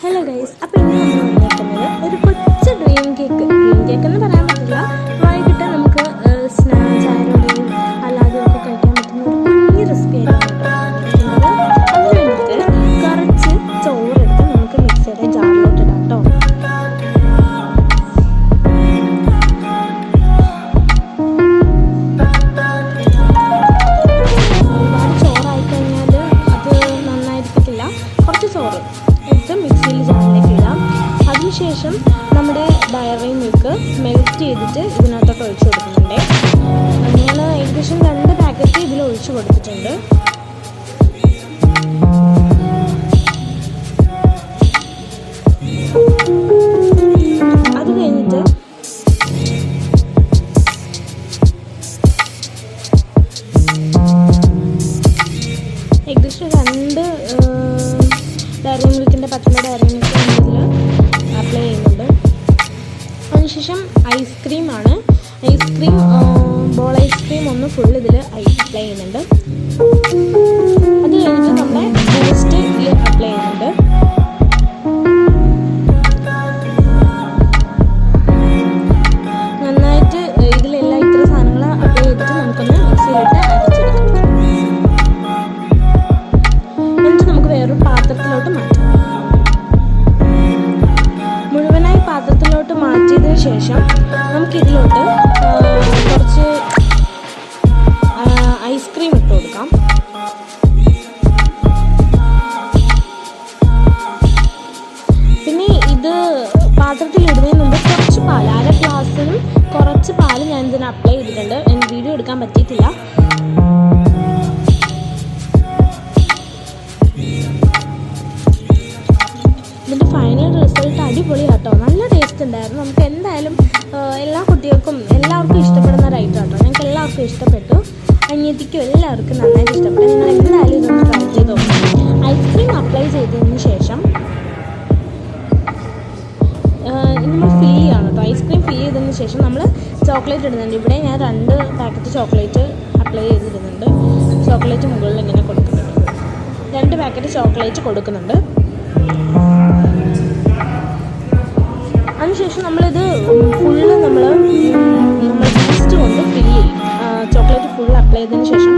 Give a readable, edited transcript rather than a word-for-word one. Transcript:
Hello guys, അപ്പോൾ ഇന്ന് നമ്മൾ വന്നിരിക്കുന്നത് ഒരു കൊച്ചു ഡ്രീം കേക്ക് എന്ന് പറയാൻ പറ്റില്ല. വൈകിട്ട് നമുക്ക് ചായയോടെയും അല്ലാതെ ഒക്കെ കഴിക്കാൻ പറ്റുന്ന ഒരു കുഞ്ഞു റെസിപ്പി ആയിട്ടാണ് അതിന് വേണ്ടിയിട്ട് കുറച്ച് ചോറെടുത്ത് നമുക്ക് മിക്സിയുടെ ജാറിലോട്ട് ഇടാം കേട്ടോ. ഒരുപാട് ചോറായി കഴിഞ്ഞാൽ അത് നന്നായിരിക്കത്തില്ല. കുറച്ച് ചോറ് എടുത്ത് മിക്സിയിൽ ജാറിലേക്ക് ഇടാം. അതിനുശേഷം നമ്മുടെ ഡയറി മിൽക്ക് മെൽറ്റ് ചെയ്തിട്ട് ഇതിനകത്തോട്ട് ഒഴിച്ചു കൊടുക്കുന്നുണ്ട്. ഞാൻ ഏകദേശം 2 പാക്കറ്റ് ഇതിൽ ഒഴിച്ചു കൊടുത്തിട്ടുണ്ട്. അത് കഴിഞ്ഞിട്ട് ഏകദേശം 2 ഡയറി മിൽക്കിൻ്റെ പറ്റുന്ന ഡയറി മിൽക്ക് ഇതിൽ അപ്ലൈ ചെയ്യുന്നുണ്ട്. അതിനുശേഷം ഐസ്ക്രീമാണ്. ബോൾ ഐസ്ക്രീം ഒന്ന് ഫുൾ ഇതിൽ അപ്ലൈ ചെയ്യുന്നുണ്ട്. അത് കഴിഞ്ഞിട്ട് നമ്മുടെ ബൂസ്റ്റ് ഇതിൽ അപ്ലൈ ചെയ്യുന്നുണ്ട്. നന്നായിട്ട് ഇതിലെല്ലാം ഇത്ര സാധനങ്ങൾ അപ്ലൈ ചെയ്തിട്ട് നമുക്കൊന്ന് മിക്സിയിലിട്ട് അരച്ചെടുക്കാം. എന്നിട്ട് നമുക്ക് വേറൊരു പാത്രത്തിലോട്ട് മാറ്റാം. മുഴുവനായി പാത്രത്തിലോട്ട് മാറ്റിയതിന് ശേഷം നമുക്കിതിലോട്ട് കുറച്ച് ഐസ്ക്രീം ഇട്ട് കൊടുക്കാം. പിന്നെ ഇത് പാത്രത്തിൽ ഇടുന്നതിന് മുമ്പ് കുറച്ച് പാൽ, 1/2 ഗ്ലാസ്സിനും കുറച്ച് പാൽ ഞാൻ ഇതിന് അപ്ലൈ ചെയ്തിട്ടുണ്ട്. എനിക്ക് വീഡിയോ എടുക്കാൻ പറ്റിയിട്ടില്ല. ഇതിൻ്റെ ഫൈനൽ റിസൾട്ട് അടിപൊളിയാട്ടോ, നല്ല ടേസ്റ്റ് ഉണ്ടായിരുന്നു. നമുക്ക് എന്തായാലും എല്ലാ കുട്ടികൾക്കും എല്ലാവർക്കും ഇഷ്ടപ്പെടുന്ന ഒരു ഐറ്റം കേട്ടോ. ഞങ്ങൾക്ക് എല്ലാവർക്കും ഇഷ്ടപ്പെട്ടു, അനിയത്തിക്കും എല്ലാവർക്കും നന്നായിട്ട് ഇഷ്ടപ്പെട്ടു. നിങ്ങൾ എന്തായാലും ഇതൊന്ന് ട്രൈ ചെയ്ത് നോക്കും. ഐസ്ക്രീം അപ്ലൈ ചെയ്തതിന് ശേഷം നമ്മൾ ഫിൽ ചെയ്യണം കേട്ടോ. ഐസ്ക്രീം ഫിൽ ചെയ്തതിന് ശേഷം നമ്മൾ ചോക്ലേറ്റ് ഇടുന്നുണ്ട്. ഇവിടെ ഞാൻ 2 പാക്കറ്റ് ചോക്ലേറ്റ് അപ്ലൈ ചെയ്തിടുന്നുണ്ട്. ചോക്ലേറ്റ് മുകളിൽ ഇങ്ങനെ കൊടുക്കുന്നുണ്ട്. 2 പാക്കറ്റ് ചോക്ലേറ്റ് കൊടുക്കുന്നുണ്ട്. അതിനുശേഷം നമ്മളിത് ഫുള്ള് നമ്മൾ ബൂസ്റ്റ് കൊണ്ട് ഫിൽ ചെയ്യും. ചോക്ലേറ്റ് ഫുൾ അപ്ലൈ ചെയ്തതിന് ശേഷം